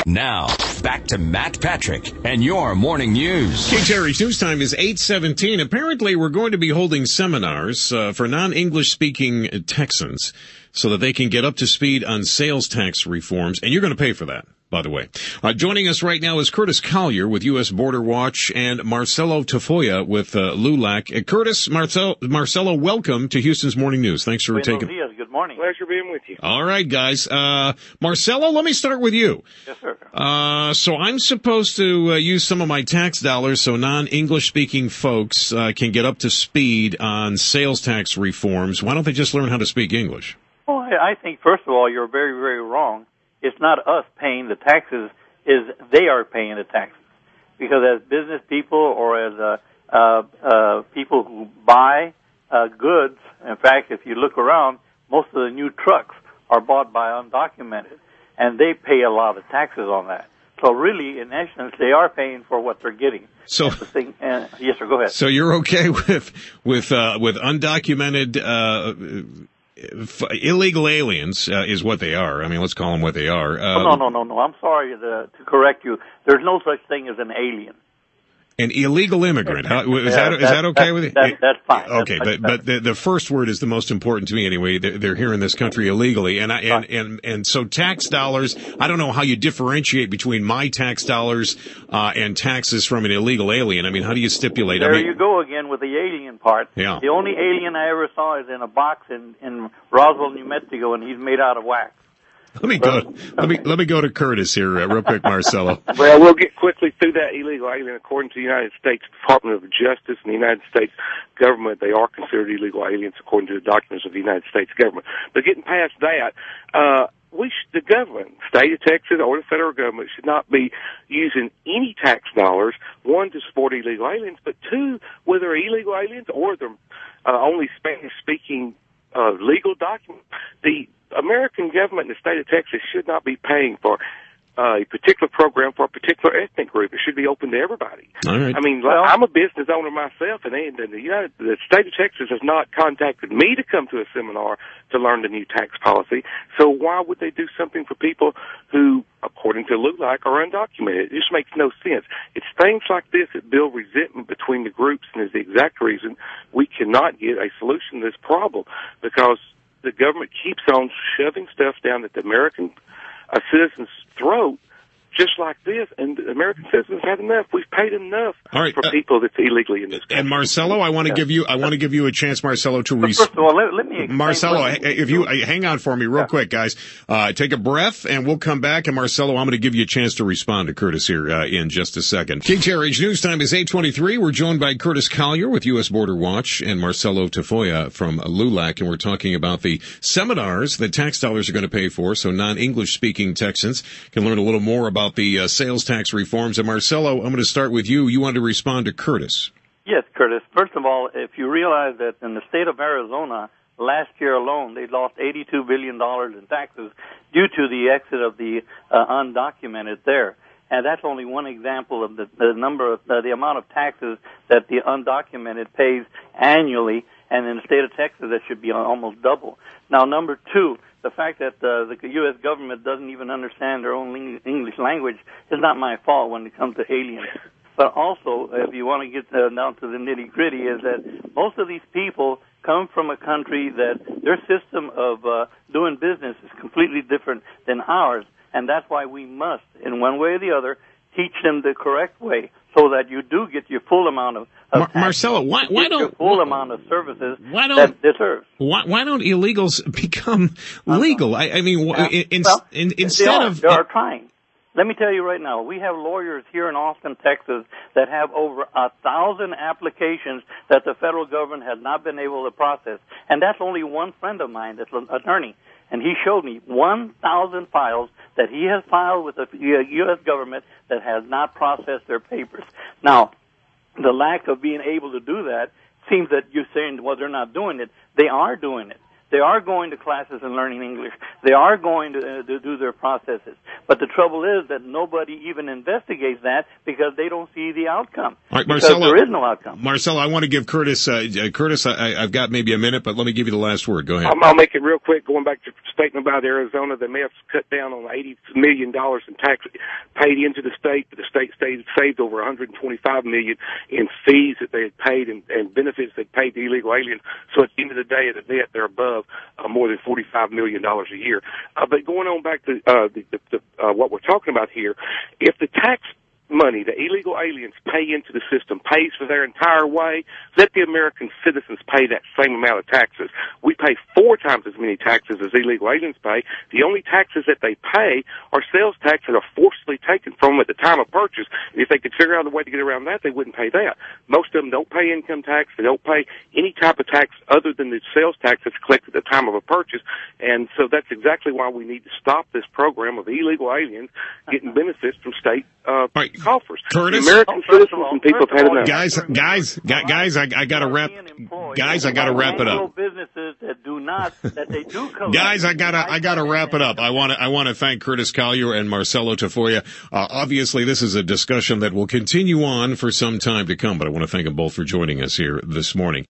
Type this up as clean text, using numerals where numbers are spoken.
Now, back to Matt Patrick and your morning news. KTRH News Time is 8:17. Apparently, we're going to be holding seminars for non-English speaking Texans so that they can get up to speed on sales tax reforms, and you're going to pay for that, by the way. Joining us right now is Curtis Collier with U.S. Border Watch and Marcelo Tafoya with LULAC. Curtis, Marcelo, welcome to Houston's Morning News. Thanks for taking... Good morning. Pleasure being with you. All right, guys. Marcelo, let me start with you. Yes, sir. So I'm supposed to use some of my tax dollars so non-English speaking folks can get up to speed on sales tax reforms. Why don't they just learn how to speak English? Well, I think, first of all, you're very, very wrong. It's not us paying the taxes, they are paying the taxes. Because as business people or as people who buy goods, in fact, if you look around, most of the new trucks are bought by undocumented, and they pay a lot of taxes on that. So really, in essence, they are paying for what they're getting. So, yes, sir, go ahead. So you're okay with undocumented illegal aliens is what they are. I mean, let's call them what they are. No. I'm sorry to correct you. There's no such thing as an alien. An illegal immigrant. Is that okay with you? That's fine. Okay, but the first word is the most important to me anyway. They're here in this country illegally, and so tax dollars. I don't know how you differentiate between my tax dollars and taxes from an illegal alien. I mean, how do you stipulate? There you go again with the alien part. Yeah. The only alien I ever saw is in a box in Roswell, New Mexico, and he's made out of wax. Let me go to Curtis here real quick, Marcelo. Well, we'll get quickly through that illegal alien. According to the United States Department of Justice and the United States government, they are considered illegal aliens according to the documents of the United States government. But getting past that, the government, state of Texas or the federal government, should not be using any tax dollars, one, to support illegal aliens, but two, whether they're illegal aliens or they're only Spanish-speaking legal documents, the American government in the state of Texas should not be paying for a particular program for a particular ethnic group. It should be open to everybody. All right. I mean, I'm a business owner myself, and the state of Texas has not contacted me to come to a seminar to learn the new tax policy. So why would they do something for people who, according to LULAC, are undocumented? It just makes no sense. It's things like this that build resentment between the groups, and is the exact reason we cannot get a solution to this problem, because the government keeps on shoving stuff down at the American citizens' throat, just like this, and the American citizens have enough. We've paid enough for people that's illegally in this country. And Marcelo, I want to give you a chance, Marcelo, to First of all, let me Marcelo, if you hang on for me real quick, guys. Take a breath, and we'll come back. And Marcelo, I'm going to give you a chance to respond to Curtis here in just a second. KTRH News Time is 8:23. We're joined by Curtis Collier with U.S. Border Watch and Marcelo Tafoya from LULAC, and we're talking about the seminars that tax dollars are going to pay for, so non-English speaking Texans can learn a little more about the sales tax reforms. And Marcelo, I'm going to start with you. You want to respond to Curtis. Yes, Curtis. First of all, if you realize that in the state of Arizona, last year alone, they lost $82 billion in taxes due to the exit of the undocumented there. And that's only one example of the amount of taxes that the undocumented pays annually. And in the state of Texas, that should be almost double. Now, number two, the fact that the U.S. government doesn't even understand their own English language is not my fault when it comes to aliens. But also, if you want to get down to the nitty-gritty, is that most of these people come from a country that their system of doing business is completely different than ours, and that's why we must, in one way or the other, teach them the correct way so that you do get your full amount of Marcelo, why don't your full amount of services that deserves. Why don't illegals become legal? I mean, instead of they are trying. Let me tell you right now, we have lawyers here in Austin, Texas, that have over 1,000 applications that the federal government has not been able to process, and that's only one friend of mine that's an attorney. And he showed me 1,000 files that he has filed with the U.S. government that has not processed their papers. Now, the lack of being able to do that seems that you're saying, well, they're not doing it. They are doing it. They are going to classes and learning English. They are going to do their processes. But the trouble is that nobody even investigates that because they don't see the outcome. All right, Marcelo, there is no outcome. Marcelo, I want to give Curtis, I've got maybe a minute, but let me give you the last word. Go ahead. I'll make it real quick. Going back to your statement about Arizona, they may have cut down on $80 million in tax paid into the state, but the state saved over $125 million in fees that they had paid and benefits they paid to illegal aliens. So at the end of the day, at the net, they're above more than $45 million a year. But going on back to what we're talking about here, if the tax money the illegal aliens pay into the system pays for their entire way, let the American citizens pay that same amount of taxes. We pay 4 times as many taxes as illegal aliens pay. The only taxes that they pay are sales tax that are forcibly taken from them at the time of purchase. And if they could figure out a way to get around that, they wouldn't pay that. Most of them don't pay income tax. They don't pay any type of tax other than the sales tax that's collected at the time of a purchase. And so that's exactly why we need to stop this program of illegal aliens getting benefits from state coffers. Curtis, the American citizens and people have had enough. Guys, I got to wrap. Guys, I got to wrap it up. Businesses that do not, that they do collect. Guys, I gotta wrap it up. I want to thank Curtis Collier and Marcelo Tafoya. Obviously, this is a discussion that will continue on for some time to come, but I want to thank them both for joining us here this morning.